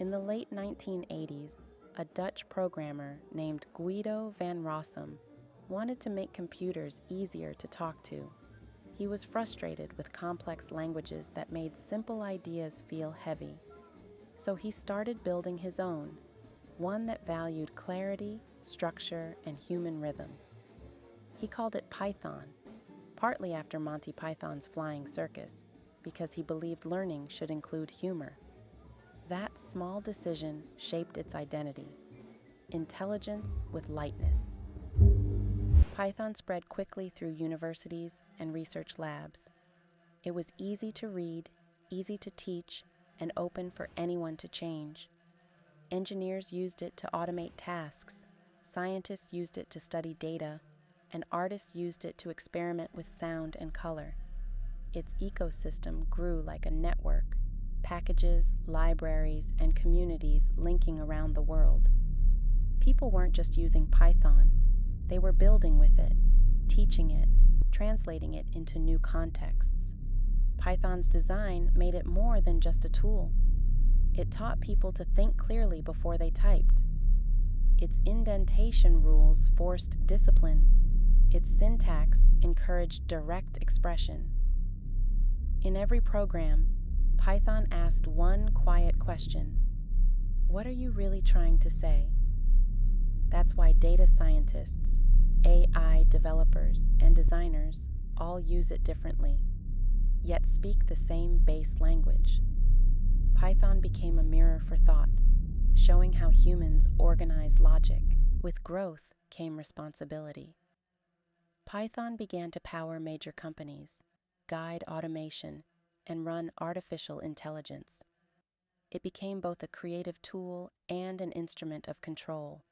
In the late 1980s, a Dutch programmer named Guido van Rossum wanted to make computers easier to talk to. He was frustrated with complex languages that made simple ideas feel heavy. So he started building his own, one that valued clarity, structure, and human rhythm. He called it Python, partly after Monty Python's Flying Circus, because he believed learning should include humor. That small decision shaped its identity: intelligence with lightness. Python spread quickly through universities and research labs. It was easy to read, easy to teach, and open for anyone to change. Engineers used it to automate tasks, scientists used it to study data, and artists used it to experiment with sound and color. Its ecosystem grew like a network: packages, libraries, and communities linking around the world. People weren't just using Python, they were building with it, teaching it, translating it into new contexts. Python's design made it more than just a tool. It taught people to think clearly before they typed. Its indentation rules forced discipline. Its syntax encouraged direct expression. In every program, Python asked one quiet question: what are you really trying to say? That's why data scientists, AI developers, and designers all use it differently, yet speak the same base language. Python became a mirror for thought, showing how humans organize logic. With growth came responsibility. Python began to power major companies, guide automation, and run artificial intelligence. It became both a creative tool and an instrument of control.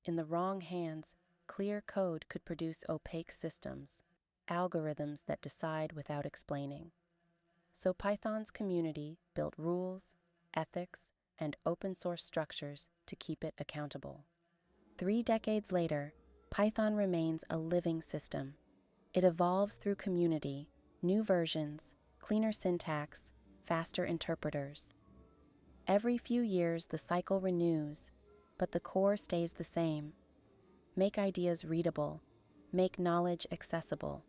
In the wrong hands, clear code could produce opaque systems, algorithms that decide without explaining. So Python's community built rules, ethics, and open source structures to keep it accountable. 3 decades later, Python remains a living system. It evolves through community, new versions, cleaner syntax, faster interpreters. Every few years, the cycle renews, but the core stays the same: make ideas readable, make knowledge accessible,